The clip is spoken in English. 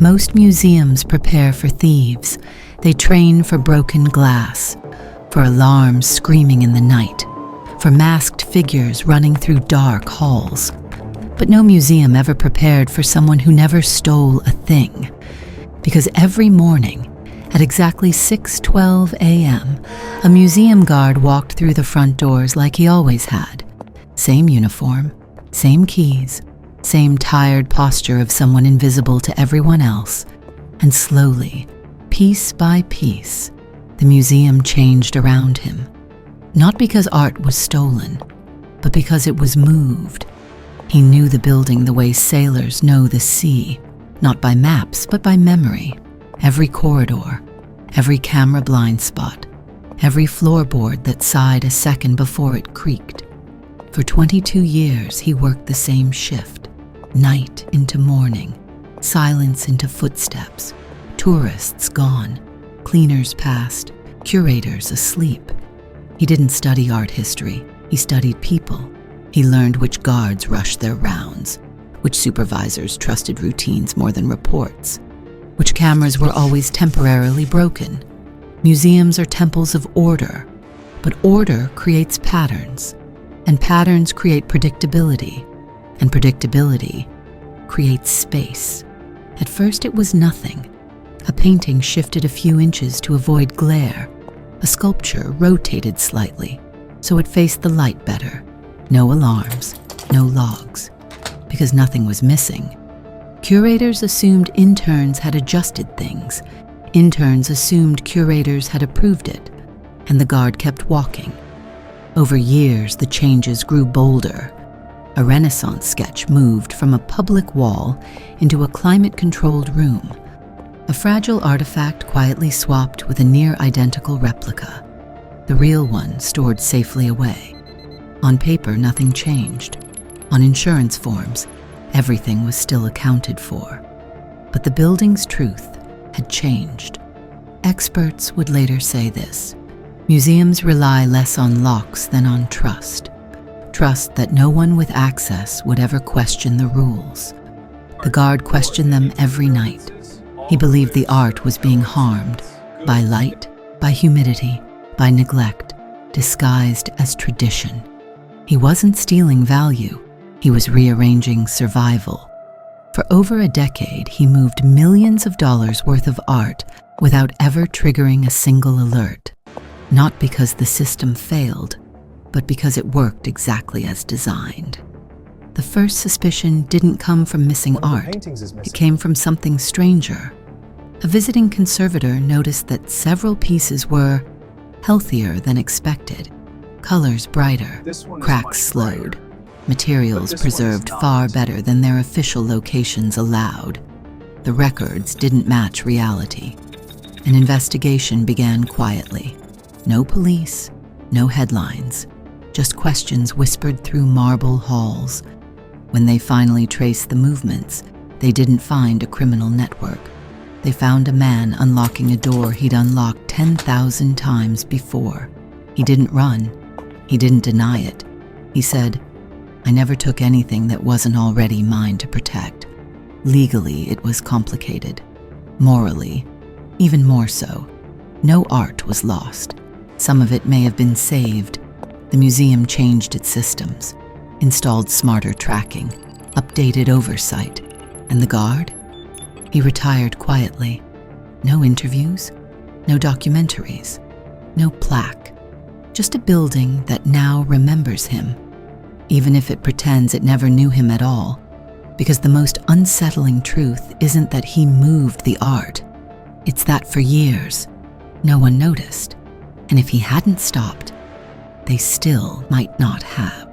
Most museums prepare for thieves. They train for broken glass, for alarms screaming in the night, for masked figures running through dark halls. But no museum ever prepared for someone who never stole a thing. Because every morning, at exactly 6:12 a.m., a museum guard walked through the front doors like he always had. Same uniform, same keys, same tired posture of someone invisible to everyone else. And slowly, piece by piece, the museum changed around him. Not because art was stolen, but because it was moved. He knew the building the way sailors know the sea, not by maps, but by memory. Every corridor, every camera blind spot, every floorboard that sighed a second before it creaked. For 22 years, he worked the same shift, night into morning, silence into footsteps, tourists gone, cleaners past, curators asleep. He didn't study art history, he studied people. He learned which guards rushed their rounds, which supervisors trusted routines more than reports, which cameras were always temporarily broken. Museums are temples of order, but order creates patterns, and patterns create predictability, and predictability creates space. At first it was nothing. A painting shifted a few inches to avoid glare. A sculpture rotated slightly, so it faced the light better. No alarms, no logs, because nothing was missing. Curators assumed interns had adjusted things. Interns assumed curators had approved it, and the guard kept walking. Over years, the changes grew bolder. A Renaissance sketch moved from a public wall into a climate-controlled room. A fragile artifact quietly swapped with a near-identical replica, the real one stored safely away. On paper, nothing changed. On insurance forms, everything was still accounted for. But the building's truth had changed. Experts would later say this: museums rely less on locks than on trust. Trust that no one with access would ever question the rules. The guard questioned them every night. He believed the art was being harmed by light, by humidity, by neglect, disguised as tradition. He wasn't stealing value, he was rearranging survival. For over a decade, he moved millions of dollars worth of art without ever triggering a single alert. Not because the system failed, but because it worked exactly as designed. The first suspicion didn't come from missing art, it came from something stranger. A visiting conservator noticed that several pieces were healthier than expected. Colors brighter, cracks slowed, materials preserved far better than their official locations allowed. The records didn't match reality. An investigation began quietly. No police, no headlines, just questions whispered through marble halls. When they finally traced the movements, they didn't find a criminal network. They found a man unlocking a door he'd unlocked 10,000 times before. He didn't run. He didn't deny it. He said, "I never took anything that wasn't already mine to protect." Legally, it was complicated. Morally, even more so. No art was lost. Some of it may have been saved. The museum changed its systems, installed smarter tracking, updated oversight. And the guard? He retired quietly. No interviews, no documentaries, no plaque. Just a building that now remembers him, even if it pretends it never knew him at all. Because the most unsettling truth isn't that he moved the art. It's that for years, no one noticed. And if he hadn't stopped, they still might not have.